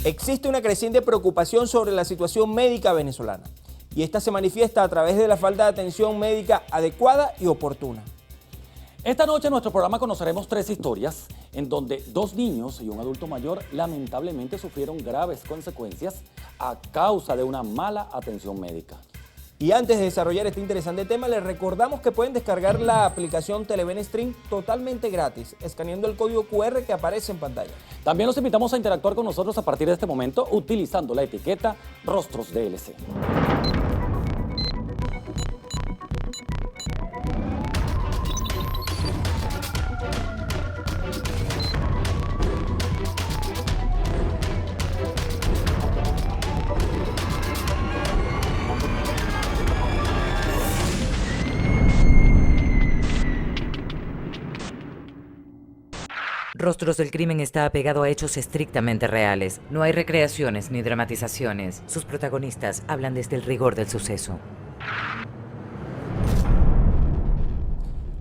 Existe una creciente preocupación sobre la situación médica venezolana y esta se manifiesta a través de la falta de atención médica adecuada y oportuna. Esta noche en nuestro programa conoceremos 3 historias en donde 2 niños y un adulto mayor lamentablemente sufrieron graves consecuencias a causa de una mala atención médica. Y antes de desarrollar este interesante tema, les recordamos que pueden descargar la aplicación Televen Stream totalmente gratis, escaneando el código QR que aparece en pantalla. También los invitamos a interactuar con nosotros a partir de este momento utilizando la etiqueta Rostros DLC. Rostros del Crimen está apegado a hechos estrictamente reales. No hay recreaciones ni dramatizaciones. Sus protagonistas hablan desde el rigor del suceso.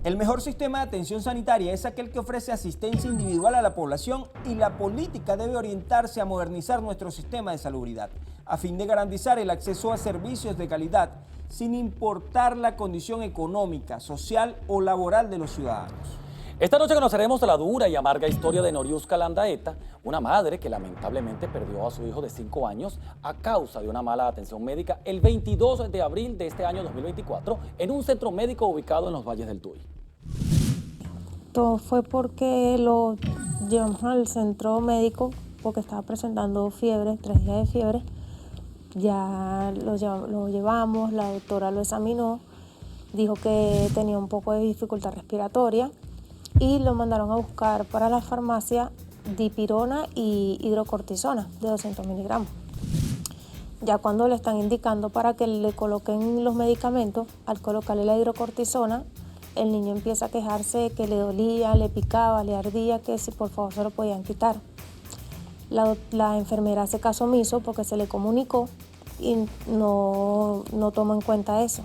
El mejor sistema de atención sanitaria es aquel que ofrece asistencia individual a la población y la política debe orientarse a modernizar nuestro sistema de salubridad a fin de garantizar el acceso a servicios de calidad sin importar la condición económica, social o laboral de los ciudadanos. Esta noche conoceremos la dura y amarga historia de Noriuska Landaeta, una madre que lamentablemente perdió a su hijo de 5 años a causa de una mala atención médica el 22 de abril de este año 2024 en un centro médico ubicado en los Valles del Tuy. Todo fue porque lo llevamos al centro médico porque estaba presentando fiebre, 3 días de fiebre. Ya lo llevamos, la doctora lo examinó, dijo que tenía un poco de dificultad respiratoria y lo mandaron a buscar para la farmacia dipirona y hidrocortisona de 200 miligramos. Ya cuando le están indicando para que le coloquen los medicamentos, al colocarle la hidrocortisona, el niño empieza a quejarse que le dolía, le picaba, le ardía, que si por favor se lo podían quitar. La enfermera hace caso omiso porque se le comunicó y no tomó en cuenta eso.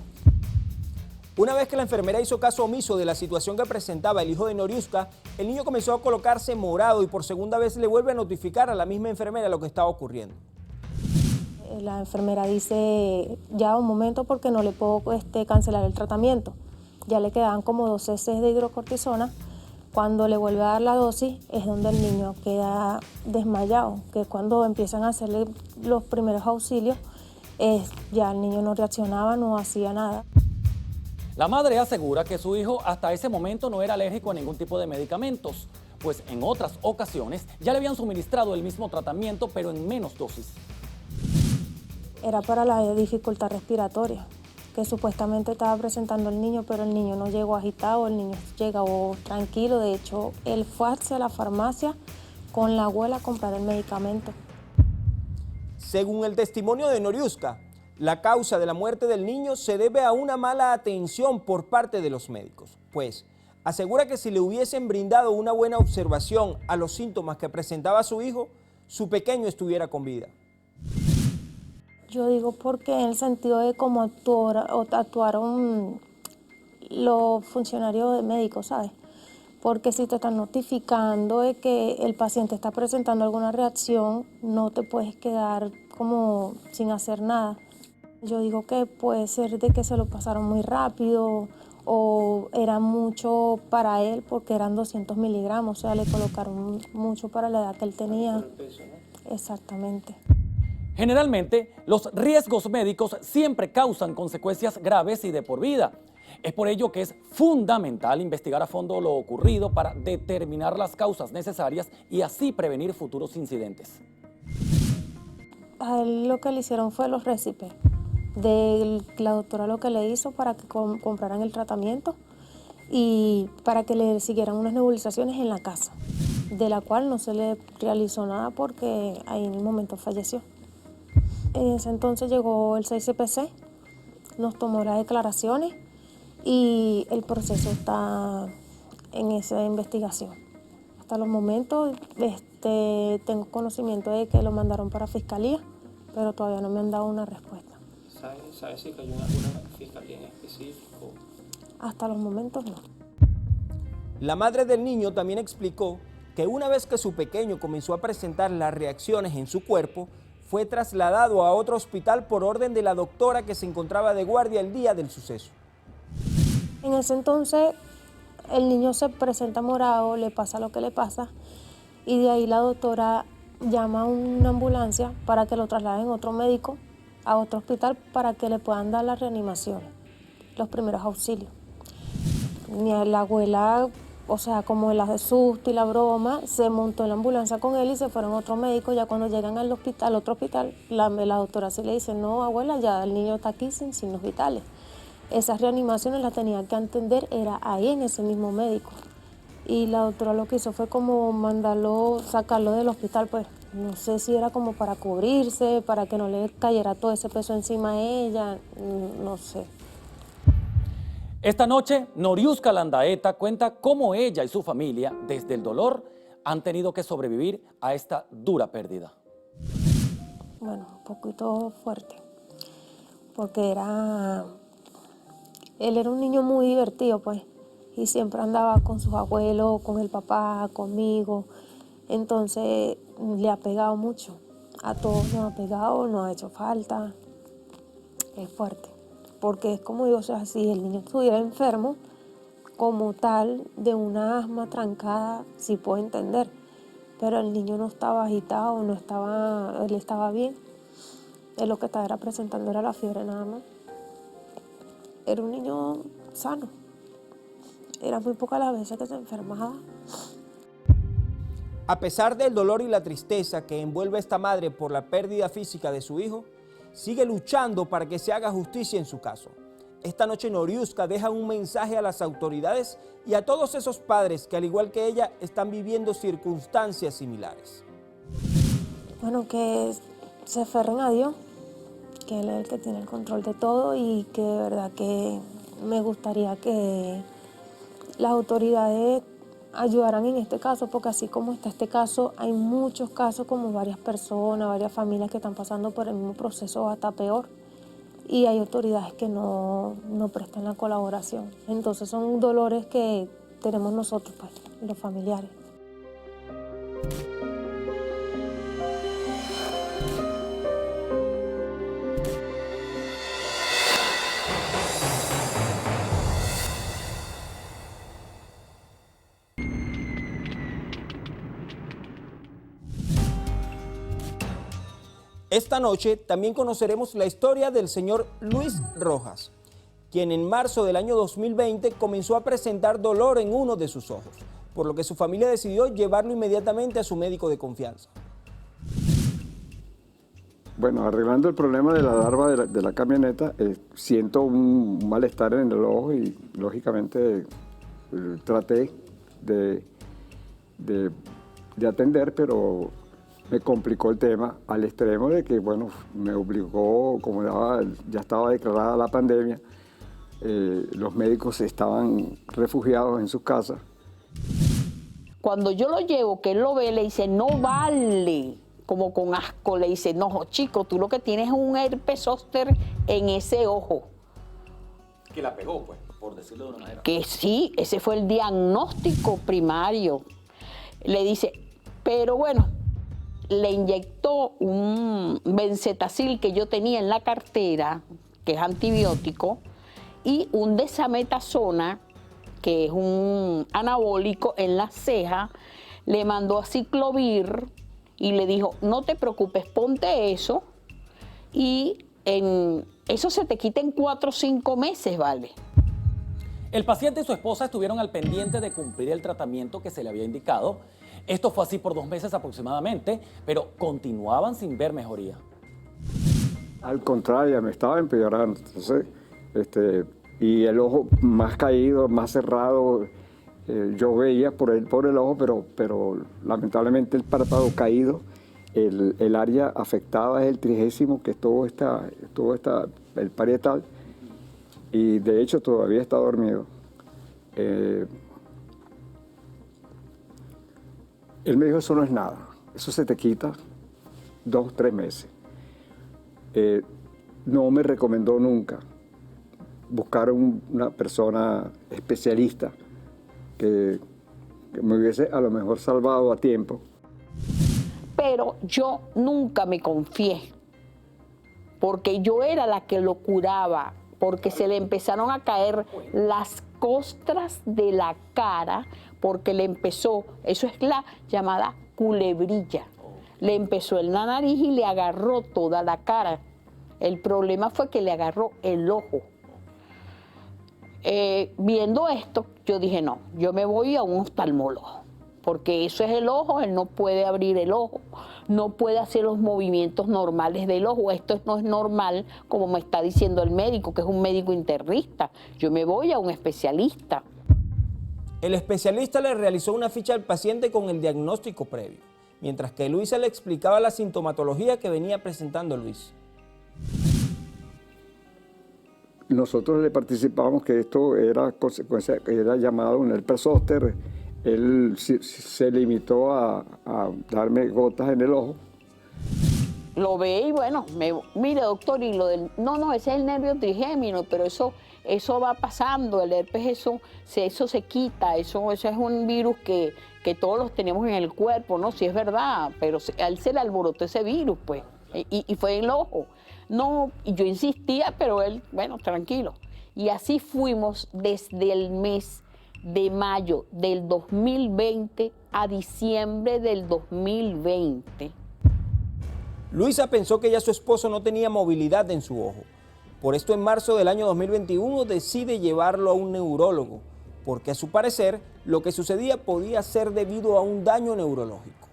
Una vez que la enfermera hizo caso omiso de la situación que presentaba el hijo de Noriuska, el niño comenzó a colocarse morado y por segunda vez le vuelve a notificar a la misma enfermera lo que estaba ocurriendo. La enfermera dice, ya un momento porque no le puedo cancelar el tratamiento. Ya le quedaban como 2 cc de hidrocortisona. Cuando le vuelve a dar la dosis es donde el niño queda desmayado, que es cuando empiezan a hacerle los primeros auxilios, ya el niño no reaccionaba, no hacía nada. La madre asegura que su hijo hasta ese momento no era alérgico a ningún tipo de medicamentos, pues en otras ocasiones ya le habían suministrado el mismo tratamiento, pero en menos dosis. Era para la dificultad respiratoria, que supuestamente estaba presentando el niño, pero el niño no llegó agitado, el niño llegó tranquilo. De hecho, él fue hacia la farmacia con la abuela a comprar el medicamento. Según el testimonio de Noriuska, la causa de la muerte del niño se debe a una mala atención por parte de los médicos, pues asegura que si le hubiesen brindado una buena observación a los síntomas que presentaba su hijo, su pequeño estuviera con vida. Yo digo porque en el sentido de cómo actuaron los funcionarios médicos, ¿sabes? Porque si te están notificando de que el paciente está presentando alguna reacción, no te puedes quedar como sin hacer nada. Yo digo que puede ser de que se lo pasaron muy rápido o era mucho para él porque eran 200 miligramos, o sea, le colocaron mucho para la edad que él tenía. Exactamente. Generalmente, los riesgos médicos siempre causan consecuencias graves y de por vida. Es por ello que es fundamental investigar a fondo lo ocurrido para determinar las causas necesarias y así prevenir futuros incidentes. A él lo que le hicieron fue los récipes. La doctora lo que le hizo para que compraran el tratamiento y para que le siguieran unas nebulizaciones en la casa, de la cual no se le realizó nada porque ahí en el momento falleció. En ese entonces llegó el 6CPC, nos tomó las declaraciones y el proceso está en esa investigación. Hasta los momentos tengo conocimiento de que lo mandaron para fiscalía, pero todavía no me han dado una respuesta. ¿Sabes si hay alguna fiscalía en específico? Hasta los momentos no. La madre del niño también explicó que una vez que su pequeño comenzó a presentar las reacciones en su cuerpo, fue trasladado a otro hospital por orden de la doctora que se encontraba de guardia el día del suceso. En ese entonces el niño se presenta morado, le pasa lo que le pasa y de ahí la doctora llama a una ambulancia para que lo trasladen a otro médico, a otro hospital para que le puedan dar la reanimación, los primeros auxilios. La abuela, o sea, como el susto y la broma, se montó en la ambulancia con él y se fueron a otro médico. Ya cuando llegan al hospital, otro hospital, la doctora sí le dice, no abuela, ya el niño está aquí sin signos vitales. Esas reanimaciones las tenía que atender, era ahí en ese mismo médico. Y la doctora lo que hizo fue como mandarlo, sacarlo del hospital, pues no sé si era como para cubrirse, para que no le cayera todo ese peso encima a ella, no sé. Esta noche, Noriuska Landaeta cuenta cómo ella y su familia, desde el dolor, han tenido que sobrevivir a esta dura pérdida. Bueno, un poquito fuerte, porque él era un niño muy divertido, pues, y siempre andaba con sus abuelos, con el papá, conmigo. Entonces le ha pegado mucho, a todos nos ha pegado, nos ha hecho falta. Es fuerte, porque es como digo, o sea, si el niño estuviera enfermo, como tal, de una asma trancada, sí puedo entender, pero el niño no estaba agitado, él estaba bien. Él lo que estaba presentando era la fiebre nada más. Era un niño sano. Era muy pocas las veces que se enfermaba. A pesar del dolor y la tristeza que envuelve a esta madre por la pérdida física de su hijo, sigue luchando para que se haga justicia en su caso. Esta noche Noriuska deja un mensaje a las autoridades y a todos esos padres que al igual que ella están viviendo circunstancias similares. Bueno, que se aferren a Dios, que Él es el que tiene el control de todo y que de verdad que me gustaría que las autoridades ayudaran en este caso, porque así como está este caso, hay muchos casos como varias personas, varias familias que están pasando por el mismo proceso, hasta peor, y hay autoridades que no prestan la colaboración. Entonces son dolores que tenemos nosotros, pues, los familiares. Esta noche también conoceremos la historia del señor Luis Rojas, quien en marzo del año 2020 comenzó a presentar dolor en uno de sus ojos, por lo que su familia decidió llevarlo inmediatamente a su médico de confianza. Bueno, arreglando el problema de la larva de la camioneta, siento un malestar en el ojo y lógicamente traté de atender, pero me complicó el tema al extremo de que, bueno, me obligó, como ya estaba declarada la pandemia, los médicos estaban refugiados en sus casas. Cuando yo lo llevo, que él lo ve, le dice, no vale, como con asco, le dice, no, chico, tú lo que tienes es un herpes zóster en ese ojo. Que la pegó, pues, por decirlo de una manera. Que sí, ese fue el diagnóstico primario. Le dice, pero bueno, le inyectó un benzetacil que yo tenía en la cartera, que es antibiótico, y un desametasona, que es un anabólico, en la ceja. Le mandó a Ciclovir y le dijo, no te preocupes, ponte eso y eso se te quita en 4 o 5 meses, ¿vale? El paciente y su esposa estuvieron al pendiente de cumplir el tratamiento que se le había indicado. Esto fue así por 2 meses aproximadamente, pero continuaban sin ver mejoría. Al contrario, me estaba empeorando. Entonces, y el ojo más caído, más cerrado, yo veía por el ojo, pero lamentablemente el párpado caído, el área afectada es el 30º, que es todo el parietal, y de hecho todavía está dormido. Él me dijo, eso no es nada, eso se te quita 2 o 3 meses. No me recomendó nunca buscar una persona especialista que que me hubiese a lo mejor salvado a tiempo. Pero yo nunca me confié, porque yo era la que lo curaba, porque se le empezaron a caer las costras de la cara, porque le empezó, eso es la llamada culebrilla, le empezó en la nariz y le agarró toda la cara. El problema fue que le agarró el ojo. Viendo esto, yo dije, no, yo me voy a un oftalmólogo, porque eso es el ojo, él no puede abrir el ojo, no puede hacer los movimientos normales del ojo, esto no es normal, como me está diciendo el médico, que es un médico internista, yo me voy a un especialista. El especialista le realizó una ficha al paciente con el diagnóstico previo, mientras que Luisa le explicaba la sintomatología que venía presentando Luis. Nosotros le participamos que esto era consecuencia, era llamado un herpes zóster. Él se limitó a darme gotas en el ojo. Lo ve y bueno, mire doctor, y lo del, no, ese es el nervio trigémino, pero eso va pasando, el herpes, eso se quita, eso es un virus que todos los tenemos en el cuerpo, ¿no? Sí es verdad, pero a él se le alborotó ese virus, pues, y fue en el ojo. No, y yo insistía, pero él, bueno, tranquilo. Y así fuimos desde el mes de mayo del 2020 a diciembre del 2020. Luisa pensó que ya su esposo no tenía movilidad en su ojo. Por esto en marzo del año 2021 decide llevarlo a un neurólogo, porque a su parecer lo que sucedía podía ser debido a un daño neurológico.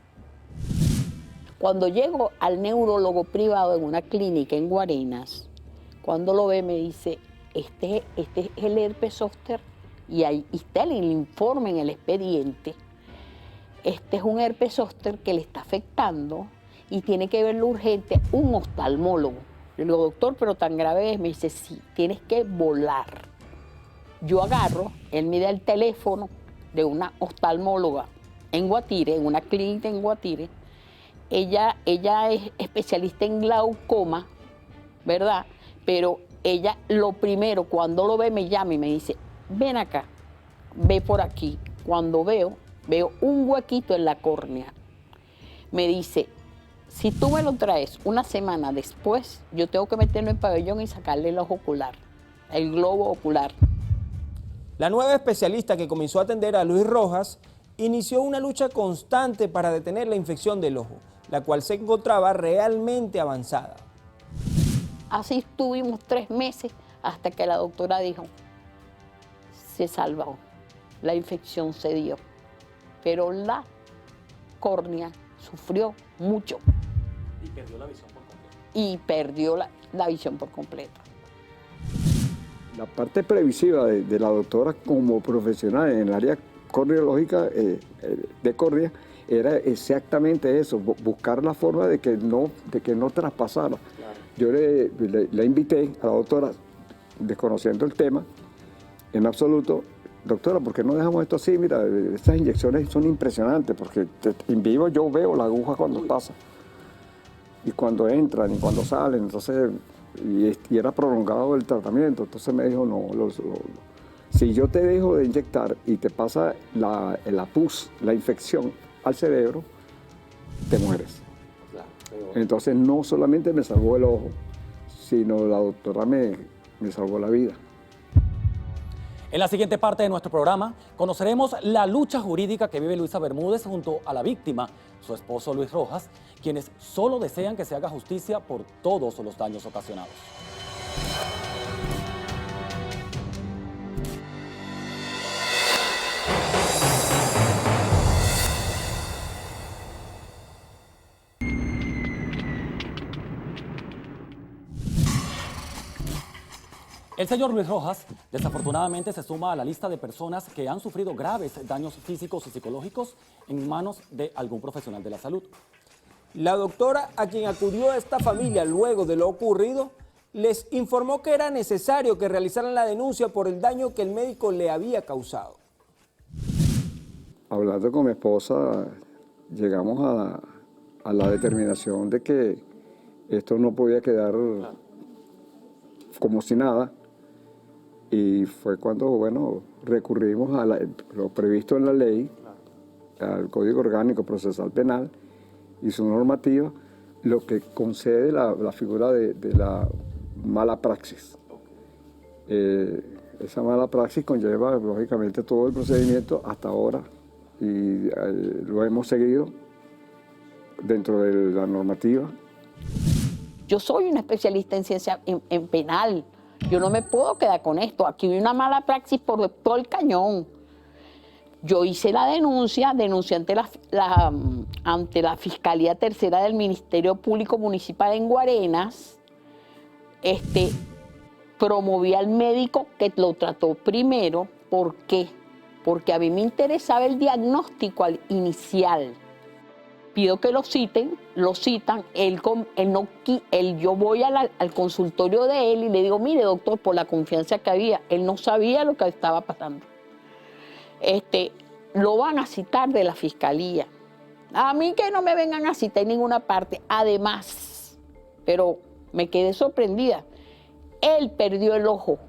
Cuando llego al neurólogo privado en una clínica en Guarenas, cuando lo ve me dice, este es el herpes zóster, y ahí está el informe en el expediente. Este es un herpes zóster que le está afectando y tiene que verlo urgente un oftalmólogo. Yo le digo, doctor, pero tan grave es. Me dice, sí, tienes que volar. Yo agarro, él me da el teléfono de una oftalmóloga en Guatire, en una clínica en Guatire. Ella es especialista en glaucoma, ¿verdad? Pero ella lo primero, cuando lo ve, me llama y me dice, ven acá, ve por aquí. Cuando veo un huequito en la córnea. Me dice, si tú me lo traes una semana después, yo tengo que meterlo en pabellón y sacarle el ojo ocular, el globo ocular. La nueva especialista que comenzó a atender a Luis Rojas inició una lucha constante para detener la infección del ojo, la cual se encontraba realmente avanzada. Así estuvimos 3 meses hasta que la doctora dijo, se salvó, la infección se dio, pero la córnea sufrió mucho. Y perdió la visión por completo. Y perdió la visión por completo. La parte previsiva de la doctora como profesional en el área corneológica de córnea era exactamente eso, buscar la forma de que no traspasara. Claro. Yo le invité a la doctora, desconociendo el tema, en absoluto, doctora, ¿por qué no dejamos esto así? Mira, estas inyecciones son impresionantes, porque en vivo yo veo la aguja cuando pasa, y cuando entran, y cuando salen, entonces, y era prolongado el tratamiento, entonces me dijo, no, si yo te dejo de inyectar y te pasa la pus, la infección al cerebro, te mueres. Claro, entonces no solamente me salvó el ojo, sino la doctora me salvó la vida. En la siguiente parte de nuestro programa conoceremos la lucha jurídica que vive Luisa Bermúdez junto a la víctima, su esposo Luis Rojas, quienes solo desean que se haga justicia por todos los daños ocasionados. El señor Luis Rojas, desafortunadamente, se suma a la lista de personas que han sufrido graves daños físicos y psicológicos en manos de algún profesional de la salud. La doctora, a quien acudió a esta familia luego de lo ocurrido, les informó que era necesario que realizaran la denuncia por el daño que el médico le había causado. Hablando con mi esposa, llegamos a la determinación de que esto no podía quedar como si nada. Y fue cuando, bueno, recurrimos a lo previsto en la ley al Código Orgánico Procesal Penal y su normativa, lo que concede la figura de la mala praxis. Esa mala praxis conlleva, lógicamente, todo el procedimiento hasta ahora y lo hemos seguido dentro de la normativa. Yo soy una especialista en ciencia en penal. Yo no me puedo quedar con esto. Aquí hay una mala praxis por todo el cañón. Yo hice la denuncia, denuncié ante la Fiscalía Tercera del Ministerio Público Municipal en Guarenas. Promoví al médico que lo trató primero. ¿Por qué? Porque a mí me interesaba el diagnóstico inicial. Pido que lo citen, lo citan, yo voy al consultorio de él y le digo, mire doctor, por la confianza que había, él no sabía lo que estaba pasando. Lo van a citar de la fiscalía. A mí que no me vengan a citar en ninguna parte. Además, pero me quedé sorprendida, él perdió el ojo.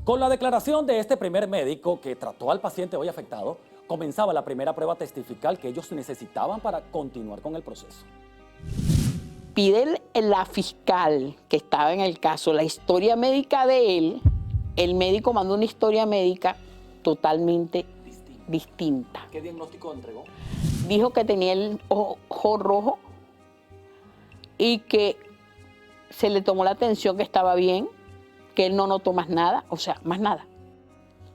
Con la declaración de este primer médico que trató al paciente hoy afectado, comenzaba la primera prueba testifical que ellos necesitaban para continuar con el proceso. Pide la fiscal que estaba en el caso la historia médica de él. El médico mandó una historia médica totalmente distinta. ¿Qué diagnóstico entregó? Dijo que tenía el ojo rojo y que se le tomó la atención, que estaba bien, que él no notó más nada, o sea, más nada.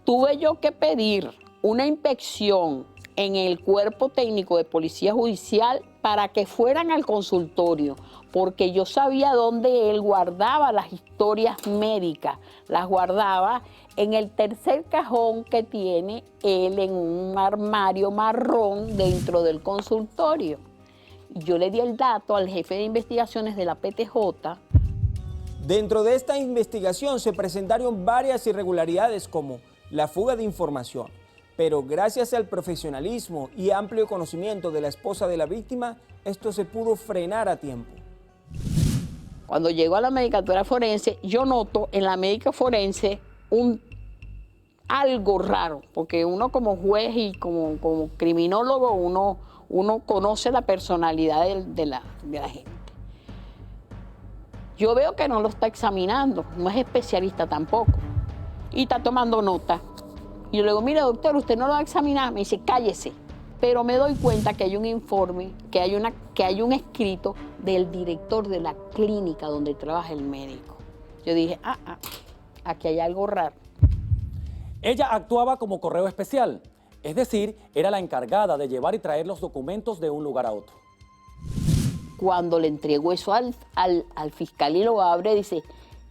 Tuve yo que pedir una inspección en el cuerpo técnico de policía judicial para que fueran al consultorio, porque yo sabía dónde él guardaba las historias médicas. Las guardaba en el tercer cajón que tiene él en un armario marrón dentro del consultorio. Y yo le di el dato al jefe de investigaciones de la PTJ. Dentro de esta investigación se presentaron varias irregularidades como la fuga de información, pero gracias al profesionalismo y amplio conocimiento de la esposa de la víctima, esto se pudo frenar a tiempo. Cuando llego a la medicatura forense, yo noto en la médica forense algo raro, porque uno como juez y como criminólogo, uno conoce la personalidad de la gente. Yo veo que no lo está examinando, no es especialista tampoco, y está tomando nota. Y yo le digo, mire doctor, usted no lo va a examinar. Me dice, cállese. Pero me doy cuenta que hay un informe, que hay un escrito del director de la clínica donde trabaja el médico. Yo dije, aquí hay algo raro. Ella actuaba como correo especial, es decir, era la encargada de llevar y traer los documentos de un lugar a otro. Cuando le entrego eso al fiscal y lo abre, dice,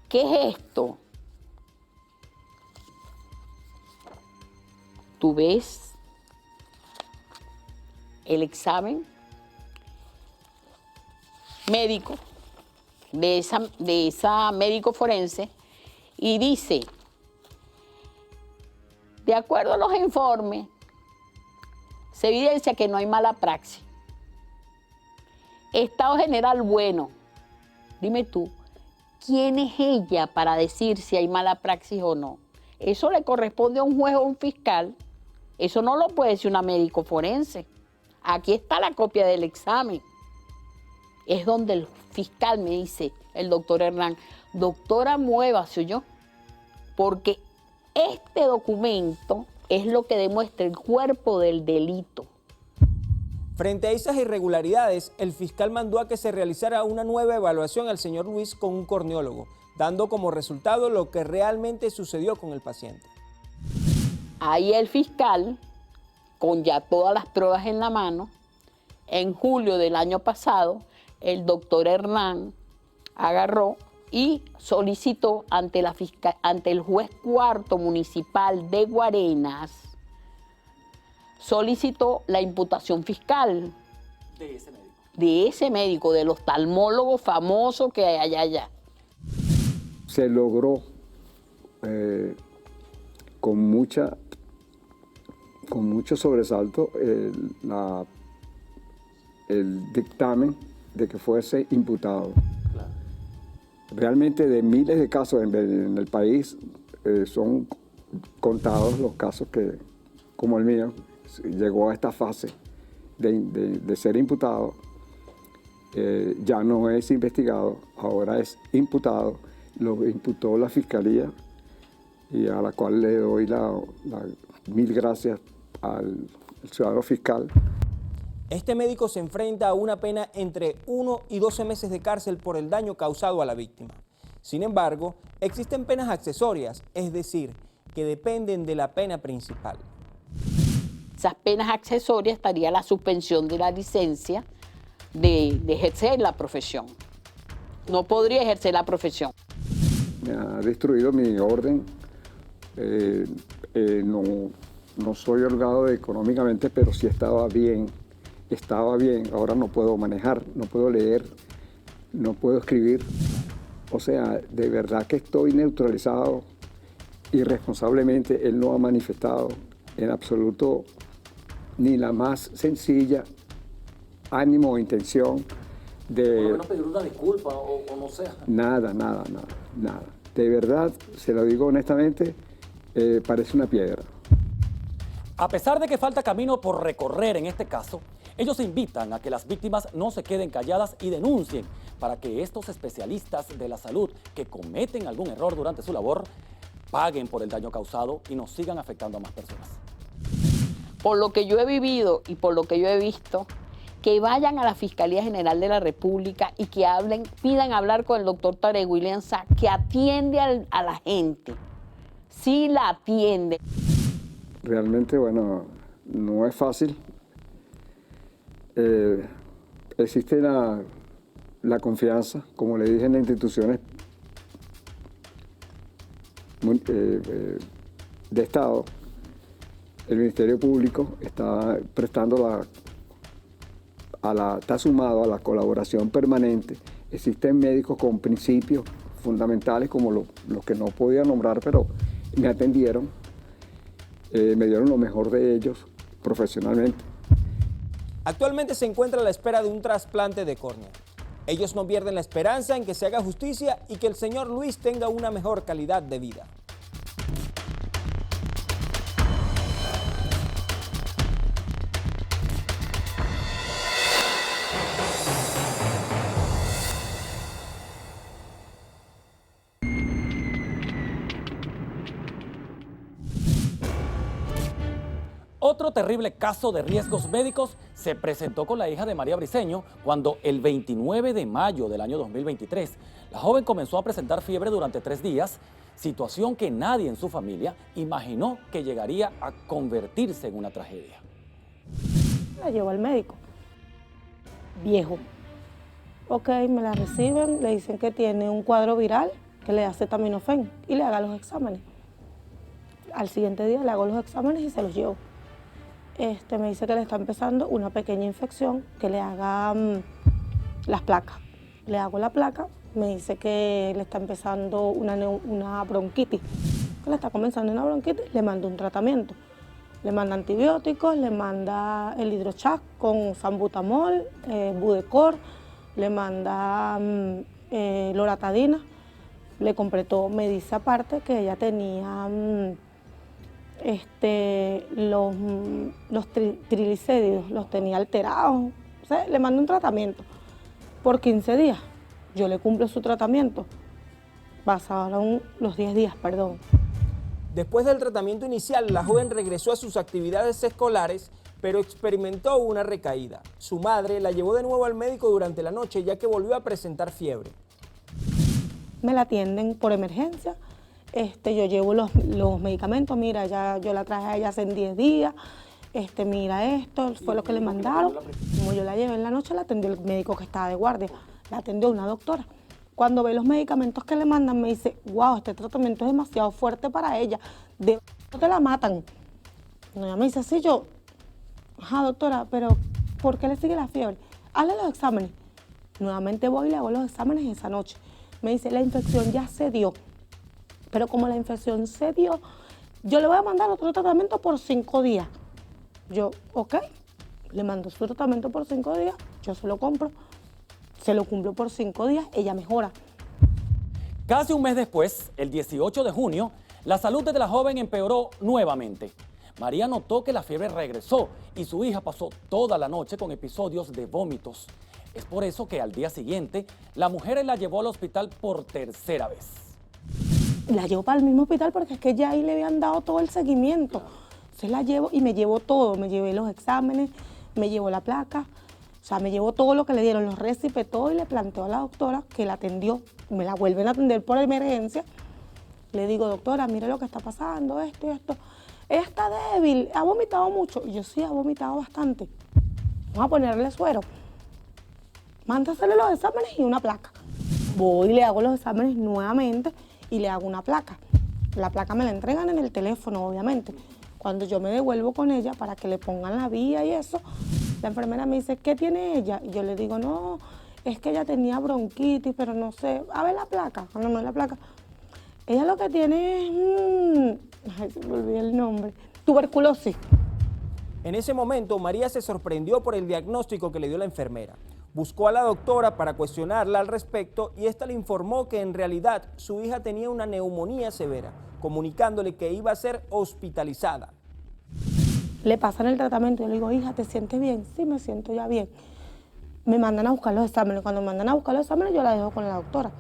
¿qué es esto? Tú ves el examen médico de esa médico forense y dice, de acuerdo a los informes, se evidencia que no hay mala praxis. Estado general bueno. Dime tú, ¿quién es ella para decir si hay mala praxis o no? Eso le corresponde a un juez o a un fiscal. Eso no lo puede decir una médico forense. Aquí está la copia del examen. Es donde el fiscal me dice, el doctor Hernán, doctora, muévase, ¿oyó? Porque este documento es lo que demuestra el cuerpo del delito. Frente a esas irregularidades, el fiscal mandó a que se realizara una nueva evaluación al señor Luis con un corneólogo, dando como resultado lo que realmente sucedió con el paciente. Ahí el fiscal, con ya todas las pruebas en la mano, en julio del año pasado, el doctor Hernán agarró y solicitó ante el juez cuarto municipal de Guarenas, solicitó la imputación fiscal. De ese médico. De ese médico, del oftalmólogo famoso que hay allá. Se logró con mucho sobresalto el dictamen de que fuese imputado. Claro. Realmente de miles de casos en el país son contados los casos como el mío, llegó a esta fase de ser imputado, ya no es investigado, ahora es imputado, lo imputó la Fiscalía y a la cual le doy mil gracias al ciudadano fiscal. Este médico se enfrenta a una pena entre 1 y 12 meses de cárcel por el daño causado a la víctima. Sin embargo, existen penas accesorias, es decir, que dependen de la pena principal. Esas penas accesorias estaría la suspensión de la licencia de ejercer la profesión. No podría ejercer la profesión. Me ha destruido mi orden. No soy holgado económicamente, pero sí estaba bien. Ahora no puedo manejar, no puedo leer, no puedo escribir. O sea, de verdad que estoy neutralizado. Irresponsablemente, él no ha manifestado en absoluto ni la más sencilla ánimo o intención de... Por lo menos pedir una disculpa o no sea. Nada. De verdad, se lo digo honestamente, parece una piedra. A pesar de que falta camino por recorrer en este caso, ellos invitan a que las víctimas no se queden calladas y denuncien para que estos especialistas de la salud que cometen algún error durante su labor paguen por el daño causado y no sigan afectando a más personas. Por lo que yo he vivido y por lo que yo he visto, que vayan a la Fiscalía General de la República y que pidan hablar con el doctor Tarek William Sá, que atiende a la gente. Sí la atiende. Realmente, bueno, no es fácil. Existe la confianza, como le dije, en las instituciones de Estado. El Ministerio Público está prestando está sumado a la colaboración permanente. Existen médicos con principios fundamentales como los que no podía nombrar, pero me atendieron, me dieron lo mejor de ellos profesionalmente. Actualmente se encuentra a la espera de un trasplante de córnea. Ellos no pierden la esperanza en que se haga justicia y que el señor Luis tenga una mejor calidad de vida. Otro terrible caso de riesgos médicos se presentó con la hija de María Briceño cuando el 29 de mayo del año 2023 la joven comenzó a presentar fiebre durante 3 días, situación que nadie en su familia imaginó que llegaría a convertirse en una tragedia. La llevo al médico. Viejo. Ok, me la reciben, le dicen que tiene un cuadro viral, que le da acetaminofén y le haga los exámenes. Al siguiente día le hago los exámenes y se los llevo. Me dice que le está empezando una pequeña infección, que le haga las placas. Le hago la placa, me dice que le está empezando una bronquitis, que le está comenzando una bronquitis, le mando un tratamiento. Le manda antibióticos, le manda el hidrochac con salbutamol, Budecor, le manda loratadina, le completó, me dice aparte que ella tenía los triglicéridos, los tenía alterados. O sea, le mando un tratamiento por 15 días. Yo le cumplo su tratamiento. Pasaron los 10 días, perdón. Después del tratamiento inicial, la joven regresó a sus actividades escolares, pero experimentó una recaída. Su madre la llevó de nuevo al médico durante la noche, ya que volvió a presentar fiebre. Me la atienden por emergencia. Yo llevo los medicamentos, mira, yo la traje a ella hace 10 días, mira esto, fue lo que le mandaron. Como yo la llevé en la noche, la atendió el médico que estaba de guardia, la atendió una doctora. Cuando ve los medicamentos que le mandan, me dice, wow, este tratamiento es demasiado fuerte para ella, de te la matan. Ella me dice así, yo, ajá, doctora, pero ¿por qué le sigue la fiebre? Hazle los exámenes. Nuevamente voy y le hago los exámenes esa noche. Me dice, la infección ya se dio. Pero como la infección se dio, yo le voy a mandar otro tratamiento por 5 días. Yo, ok, le mando su tratamiento por 5 días, yo se lo compro, se lo cumplo por 5 días, ella mejora. Casi un mes después, el 18 de junio, la salud de la joven empeoró nuevamente. María notó que la fiebre regresó y su hija pasó toda la noche con episodios de vómitos. Es por eso que al día siguiente, la mujer la llevó al hospital por tercera vez. La llevo para el mismo hospital porque es que ya ahí le habían dado todo el seguimiento. Entonces la llevo y me llevo todo, me llevé los exámenes, me llevo la placa, o sea, me llevo todo lo que le dieron, los récipes, todo, y le planteo a la doctora que la atendió. Me la vuelven a atender por emergencia. Le digo, doctora, mire lo que está pasando, esto y esto. Ella está débil, ha vomitado mucho. Y yo, sí, ha vomitado bastante. Vamos a ponerle suero. Mándasele los exámenes y una placa. Voy y le hago los exámenes nuevamente y le hago una placa. La placa me la entregan en el teléfono, obviamente. Cuando yo me devuelvo con ella para que le pongan la vía y eso, la enfermera me dice, ¿qué tiene ella? Y yo le digo, no, es que ella tenía bronquitis, pero no sé. A ver la placa. No es la placa. Ella lo que tiene es, ay, se me olvidó el nombre, tuberculosis. En ese momento, María se sorprendió por el diagnóstico que le dio la enfermera. Buscó a la doctora para cuestionarla al respecto y esta le informó que en realidad su hija tenía una neumonía severa, comunicándole que iba a ser hospitalizada. Le pasan el tratamiento, yo le digo, hija, ¿te sientes bien? Sí, me siento ya bien. Me mandan a buscar los exámenes. Cuando me mandan a buscar los exámenes, yo la dejo con la doctora.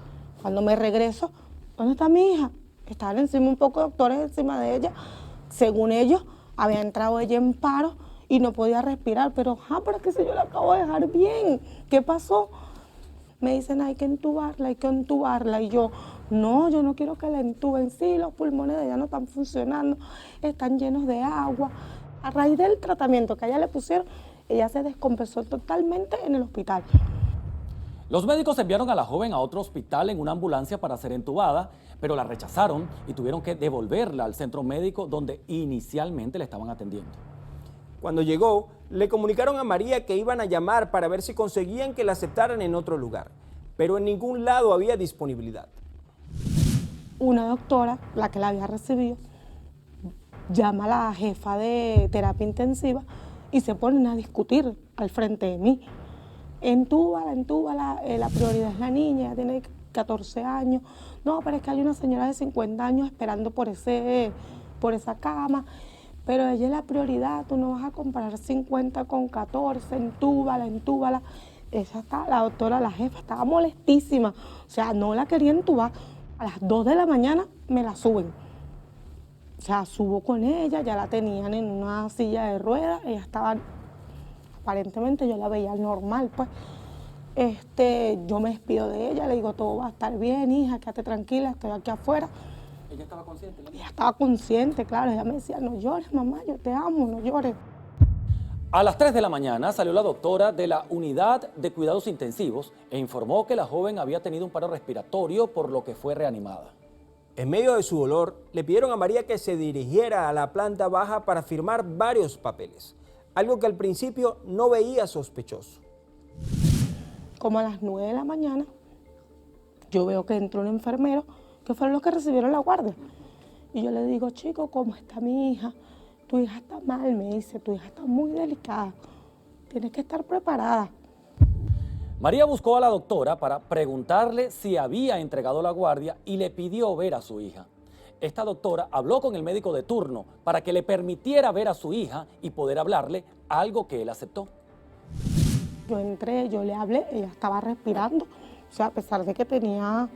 Cuando me regreso, ¿dónde está mi hija? Estaban encima un poco de doctores encima de ella. Según ellos, había entrado ella en paro y no podía respirar. Pero es que si yo la acabo de dejar bien, ¿qué pasó? Me dicen, hay que entubarla, hay que entubarla. Y yo, no, yo no quiero que la entuben. Sí, los pulmones de ella no están funcionando, están llenos de agua. A raíz del tratamiento que a ella le pusieron, ella se descompensó totalmente en el hospital. Los médicos enviaron a la joven a otro hospital en una ambulancia para ser entubada, pero la rechazaron y tuvieron que devolverla al centro médico donde inicialmente la estaban atendiendo. Cuando llegó, le comunicaron a María que iban a llamar para ver si conseguían que la aceptaran en otro lugar, pero en ningún lado había disponibilidad. Una doctora, la que la había recibido, llama a la jefa de terapia intensiva y se ponen a discutir al frente de mí. Entúbala, la prioridad es la niña, ella tiene 14 años. No, pero es que hay una señora de 50 años esperando por esa cama, pero ella es la prioridad, tú no vas a comparar 50 con 14, entúbala. Ella está, la doctora, la jefa, estaba molestísima, o sea, no la quería entubar. A las 2 de la mañana me la suben. O sea, subo con ella, ya la tenían en una silla de ruedas, ella estaba, aparentemente yo la veía normal, pues. Yo me despido de ella, le digo, todo va a estar bien, hija, quédate tranquila, estoy aquí afuera. ¿Ella estaba consciente? ¿No? Ella estaba consciente, claro, ella me decía, no llores, mamá, yo te amo, no llores. A las 3 de la mañana salió la doctora de la unidad de cuidados intensivos e informó que la joven había tenido un paro respiratorio, por lo que fue reanimada. En medio de su dolor, le pidieron a María que se dirigiera a la planta baja para firmar varios papeles, algo que al principio no veía sospechoso. Como a las 9 de la mañana, yo veo que entró un enfermero, que fueron los que recibieron la guardia. Y yo le digo, chico, ¿cómo está mi hija? Tu hija está mal, me dice, tu hija está muy delicada, tienes que estar preparada. María buscó a la doctora para preguntarle si había entregado la guardia y le pidió ver a su hija. Esta doctora habló con el médico de turno para que le permitiera ver a su hija y poder hablarle, algo que él aceptó. Yo entré, yo le hablé, ella estaba respirando, o sea, a pesar de que ella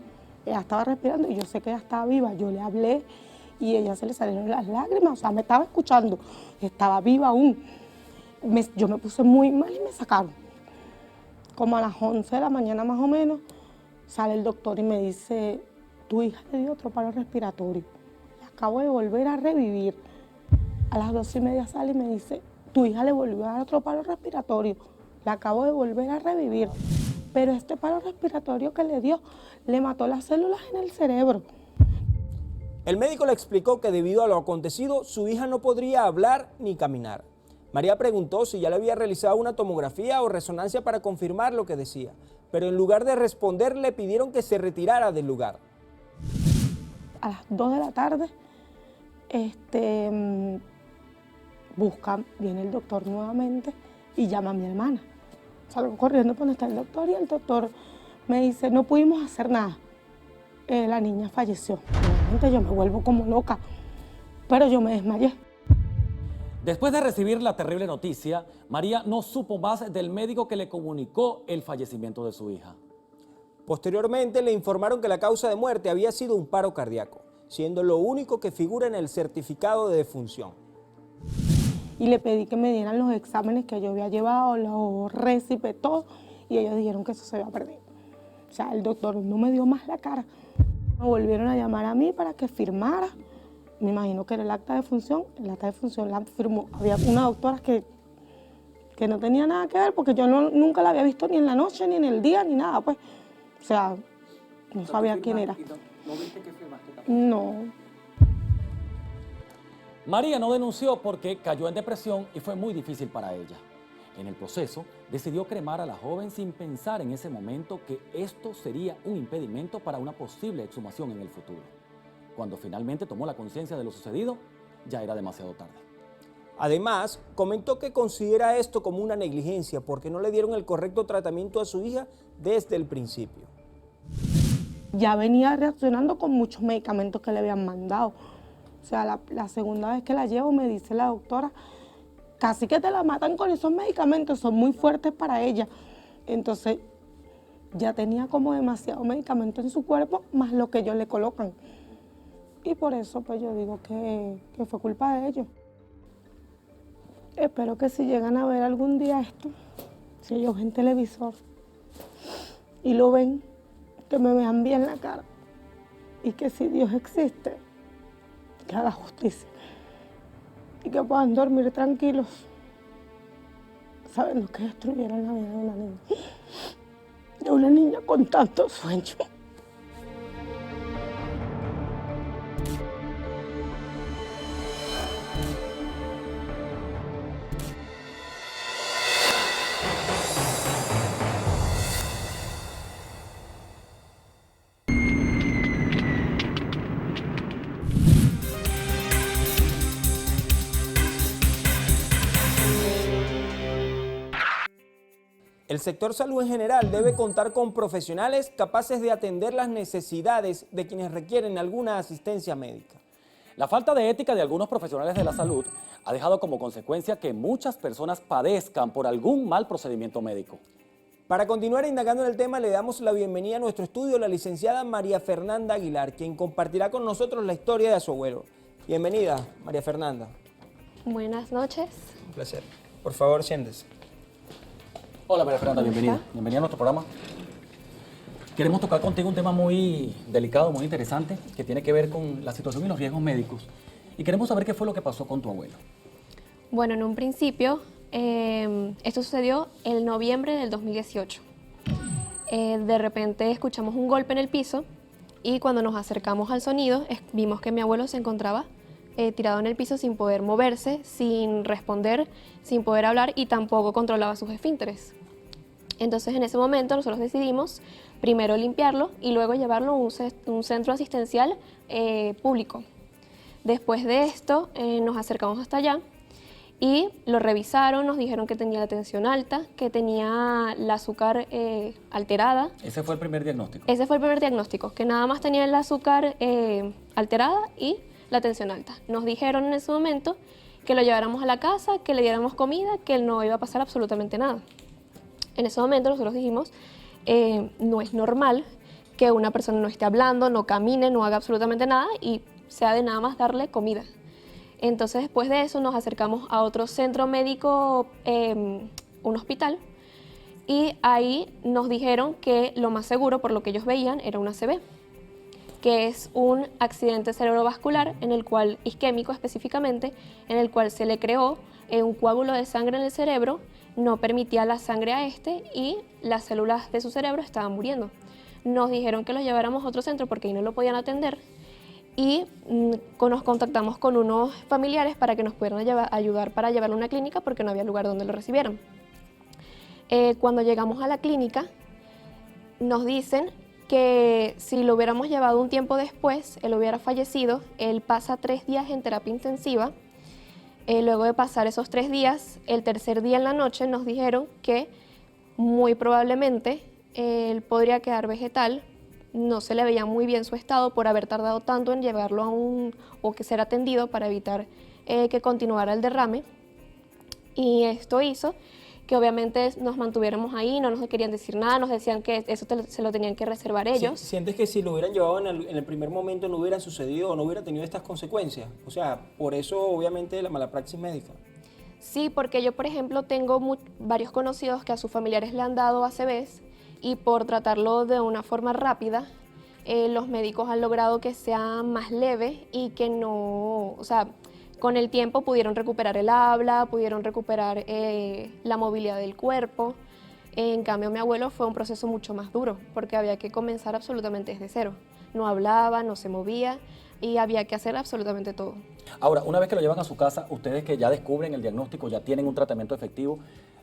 estaba respirando y yo sé que ella estaba viva, yo le hablé y ella se le salieron las lágrimas, o sea, me estaba escuchando, estaba viva aún. Yo me puse muy mal y me sacaron. Como a las 11 de la mañana más o menos, sale el doctor y me dice, tu hija le dio otro paro respiratorio, la acabo de volver a revivir. A las 2:30 sale y me dice, tu hija le volvió a dar otro paro respiratorio, la acabo de volver a revivir. Pero este paro respiratorio que le dio, le mató las células en el cerebro. El médico le explicó que debido a lo acontecido, su hija no podría hablar ni caminar. María preguntó si ya le había realizado una tomografía o resonancia para confirmar lo que decía, pero en lugar de responder le pidieron que se retirara del lugar. A las 2 de la tarde, viene el doctor nuevamente y llama a mi hermana. Salgo corriendo por donde está el doctor y el doctor me dice, no pudimos hacer nada, la niña falleció. Obviamente yo me vuelvo como loca, pero yo me desmayé. Después de recibir la terrible noticia, María no supo más del médico que le comunicó el fallecimiento de su hija. Posteriormente le informaron que la causa de muerte había sido un paro cardíaco, siendo lo único que figura en el certificado de defunción. Y le pedí que me dieran los exámenes que yo había llevado, los récipes, todo, y ellos dijeron que eso se había perdido. O sea, el doctor no me dio más la cara. Me volvieron a llamar a mí para que firmara. Me imagino que era el acta de función. El acta de función la firmó. Había una doctora que no tenía nada que ver porque yo nunca la había visto ni en la noche, ni en el día, ni nada, pues. O sea, no sabía quién era. ¿No viste que firmaste tampoco? No. María no denunció porque cayó en depresión y fue muy difícil para ella. En el proceso, decidió cremar a la joven sin pensar en ese momento que esto sería un impedimento para una posible exhumación en el futuro. Cuando finalmente tomó la conciencia de lo sucedido, ya era demasiado tarde. Además, comentó que considera esto como una negligencia porque no le dieron el correcto tratamiento a su hija desde el principio. Ya venía reaccionando con muchos medicamentos que le habían mandado. O sea, la segunda vez que la llevo me dice la doctora, casi que te la matan con esos medicamentos, son muy fuertes para ella. Entonces, ya tenía como demasiado medicamento en su cuerpo, más lo que ellos le colocan. Y por eso, pues yo digo que fue culpa de ellos. Espero que si llegan a ver algún día esto, si ellos ven televisor y lo ven, que me vean bien la cara. Y que si Dios existe, que haga justicia. Y que puedan dormir tranquilos, sabiendo que destruyeron la vida de una niña. De una niña con tantos sueños. El sector salud en general debe contar con profesionales capaces de atender las necesidades de quienes requieren alguna asistencia médica. La falta de ética de algunos profesionales de la salud ha dejado como consecuencia que muchas personas padezcan por algún mal procedimiento médico. Para continuar indagando en el tema, le damos la bienvenida a nuestro estudio a la licenciada María Fernanda Aguilar, quien compartirá con nosotros la historia de su abuelo. Bienvenida, María Fernanda. Buenas noches. Un placer. Por favor, siéntese. Hola María Fernanda, bienvenida. Bienvenida a nuestro programa. Queremos tocar contigo un tema muy delicado, muy interesante, que tiene que ver con la situación y los riesgos médicos. Y queremos saber qué fue lo que pasó con tu abuelo. Bueno, en un principio, esto sucedió en noviembre del 2018. De repente escuchamos un golpe en el piso y cuando nos acercamos al sonido, vimos que mi abuelo se encontraba tirado en el piso sin poder moverse, sin responder, sin poder hablar y tampoco controlaba sus esfínteres. Entonces en ese momento nosotros decidimos primero limpiarlo y luego llevarlo a un centro asistencial público. Después de esto nos acercamos hasta allá y lo revisaron, nos dijeron que tenía la tensión alta, que tenía el azúcar alterada. ¿Ese fue el primer diagnóstico? Ese fue el primer diagnóstico, que nada más tenía el azúcar alterada y la tensión alta. Nos dijeron en ese momento que lo lleváramos a la casa, que le diéramos comida, que no iba a pasar absolutamente nada. En ese momento nosotros dijimos, no es normal que una persona no esté hablando, no camine, no haga absolutamente nada y sea de nada más darle comida. Entonces después de eso nos acercamos a otro centro médico, un hospital, y ahí nos dijeron que lo más seguro, por lo que ellos veían, era un ACV, que es un accidente cerebrovascular en el cual, isquémico específicamente, en el cual se le creó un coágulo de sangre en el cerebro, no permitía la sangre a este y las células de su cerebro estaban muriendo. Nos dijeron que lo lleváramos a otro centro porque ahí no lo podían atender y nos contactamos con unos familiares para que nos pudieran ayudar para llevarlo a una clínica porque no había lugar donde lo recibieran. Cuando llegamos a la clínica nos dicen que si lo hubiéramos llevado un tiempo después, él hubiera fallecido. Él pasa 3 días en terapia intensiva. Luego de pasar esos 3 días, el tercer día en la noche nos dijeron que muy probablemente él podría quedar vegetal. No se le veía muy bien su estado por haber tardado tanto en llevarlo o que ser atendido para evitar que continuara el derrame. Y esto hizo que obviamente nos mantuviéramos ahí, no nos querían decir nada, nos decían que eso se lo tenían que reservar ellos. ¿Sientes que si lo hubieran llevado en el primer momento no hubiera sucedido o no hubiera tenido estas consecuencias? O sea, por eso obviamente la mala praxis médica. Sí, porque yo, por ejemplo, tengo varios conocidos que a sus familiares le han dado ACVs y por tratarlo de una forma rápida, los médicos han logrado que sea más leve y que no, o sea, con el tiempo pudieron recuperar el habla, pudieron recuperar la movilidad del cuerpo. En cambio, mi abuelo fue un proceso mucho más duro porque había que comenzar absolutamente desde cero. No hablaba, no se movía y había que hacer absolutamente todo. Ahora, una vez que lo llevan a su casa, ustedes que ya descubren el diagnóstico, ya tienen un tratamiento efectivo,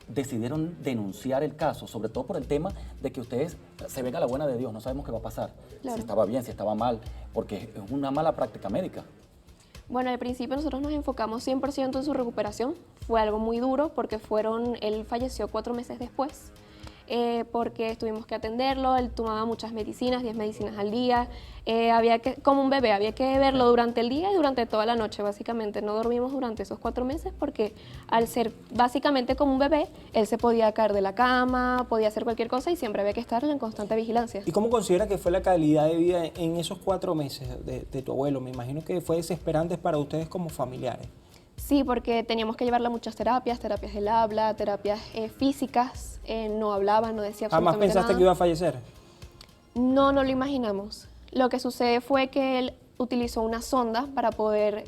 decidieron denunciar el caso, sobre todo por el tema de que ustedes se ven a la buena de Dios, no sabemos qué va a pasar, Claro. si estaba bien, si estaba mal, porque es una mala práctica médica. Bueno, al principio nosotros nos enfocamos 100% en su recuperación. Fue algo muy duro porque él falleció 4 meses después. Porque tuvimos que atenderlo, él tomaba muchas medicinas, 10 medicinas al día, como un bebé, había que verlo durante el día y durante toda la noche, básicamente. No dormimos durante esos 4 meses porque al ser básicamente como un bebé, él se podía caer de la cama, podía hacer cualquier cosa y siempre había que estar en constante vigilancia. ¿Y cómo considera que fue la calidad de vida en esos 4 meses de tu abuelo? Me imagino que fue desesperante para ustedes como familiares. Sí, porque teníamos que llevarle a muchas terapias del habla, terapias físicas, no hablaba, no decía absolutamente nada. ¿Jamás pensaste que iba a fallecer? No, no lo imaginamos. Lo que sucede fue que él utilizó una sonda para poder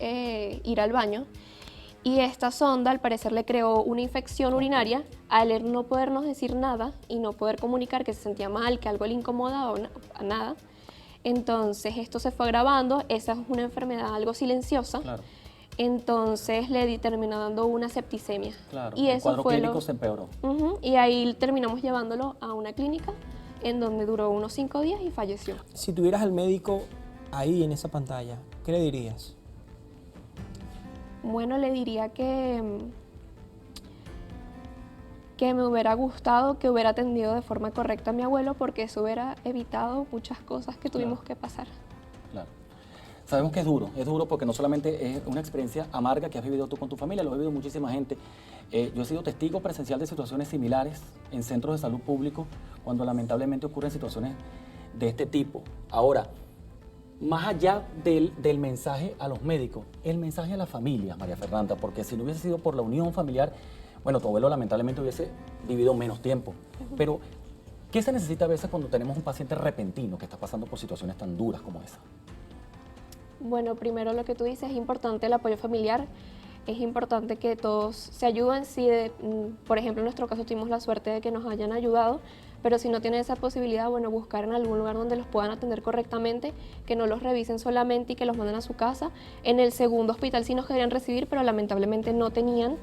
ir al baño y esta sonda al parecer le creó una infección urinaria al él no podernos decir nada y no poder comunicar que se sentía mal, que algo le incomodaba o nada. Entonces esto se fue agravando, esa es una enfermedad algo silenciosa. Claro. Entonces le terminó dando una septicemia. Claro, y el eso cuadro fue clínico se empeoró. Y ahí terminamos llevándolo a una clínica en donde duró unos 5 días y falleció. Si tuvieras al médico ahí en esa pantalla, ¿qué le dirías? Bueno, le diría que me hubiera gustado que hubiera atendido de forma correcta a mi abuelo porque eso hubiera evitado muchas cosas que tuvimos que pasar. Claro. Sabemos que es duro porque no solamente es una experiencia amarga que has vivido tú con tu familia, lo ha vivido muchísima gente. Yo he sido testigo presencial de situaciones similares en centros de salud públicos cuando lamentablemente ocurren situaciones de este tipo. Ahora, más allá del mensaje a los médicos, el mensaje a las familias, María Fernanda, porque si no hubiese sido por la unión familiar, bueno, tu abuelo lamentablemente hubiese vivido menos tiempo. Pero, ¿qué se necesita a veces cuando tenemos un paciente repentino que está pasando por situaciones tan duras como esa? Bueno, primero lo que tú dices, es importante el apoyo familiar, es importante que todos se ayuden. Si, por ejemplo, en nuestro caso tuvimos la suerte de que nos hayan ayudado, pero si no tienen esa posibilidad, bueno, buscar en algún lugar donde los puedan atender correctamente, que no los revisen solamente y que los manden a su casa. En el segundo hospital sí nos querían recibir, pero lamentablemente no tenían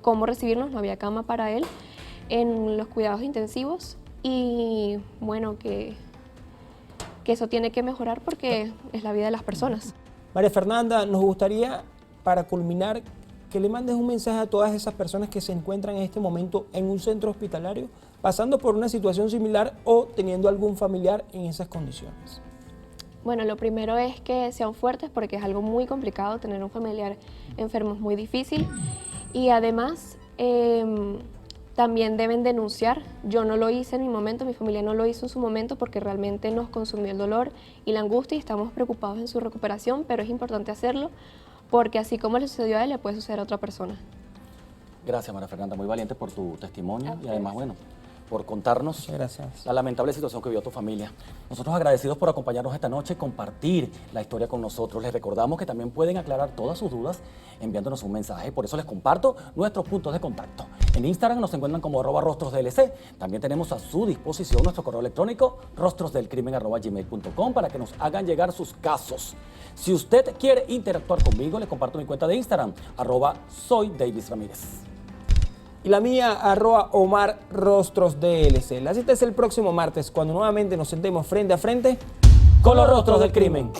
cómo recibirnos, no había cama para él en los cuidados intensivos y bueno, que eso tiene que mejorar porque es la vida de las personas. María Fernanda, nos gustaría, para culminar, que le mandes un mensaje a todas esas personas que se encuentran en este momento en un centro hospitalario, pasando por una situación similar o teniendo algún familiar en esas condiciones. Bueno, lo primero es que sean fuertes porque es algo muy complicado, tener un familiar enfermo es muy difícil y además también deben denunciar. Yo no lo hice en mi momento, mi familia no lo hizo en su momento porque realmente nos consumió el dolor y la angustia y estamos preocupados en su recuperación, pero es importante hacerlo porque así como le sucedió a él, le puede suceder a otra persona. Gracias, María Fernanda, muy valiente por tu testimonio y además, bueno, por contarnos Gracias. la lamentable situación que vivió tu familia. Nosotros agradecidos por acompañarnos esta noche y compartir la historia con nosotros. Les recordamos que también pueden aclarar todas sus dudas enviándonos un mensaje. Por eso les comparto nuestros puntos de contacto. En Instagram nos encuentran como @rostrosdlc. También tenemos a su disposición nuestro correo electrónico rostrosdelcrimen@gmail.com para que nos hagan llegar sus casos. Si usted quiere interactuar conmigo, le comparto mi cuenta de Instagram, @soydavisramírez. Y la mía, @OmarRostrosDLC. La cita es el próximo martes, cuando nuevamente nos sentemos frente a frente Con los rostros del crimen.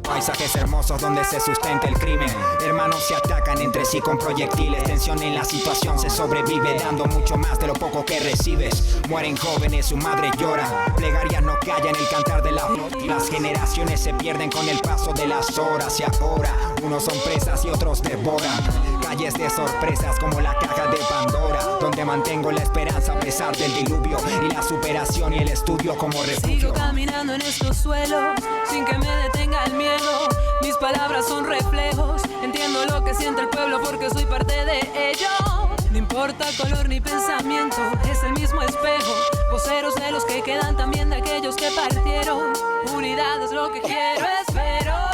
Paisajes hermosos donde se sustenta el crimen. Hermanos se atacan entre sí con proyectiles. Tensión en la situación, se sobrevive dando mucho más de lo poco que recibes. Mueren jóvenes, su madre llora. Plegarias no callan el cantar de la flor. Las generaciones se pierden con el paso de las horas. Y ahora, unos son presas y otros devoran. calles de sorpresas como la caja de Pandora, donde mantengo la esperanza a pesar del diluvio y la superación y el estudio como refugio. Sigo caminando en estos suelos sin que me detenga el miedo. Mis palabras son reflejos, entiendo lo que siente el pueblo porque soy parte de ello. No importa color ni pensamiento, es el mismo espejo. Voceros de los que quedan, también de aquellos que partieron. Unidad es lo que quiero, espero.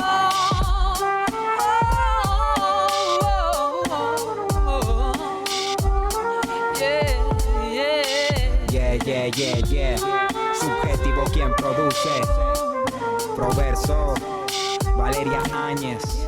Yeah. Subjetivo quien produce. Proverso, Valeria Áñez.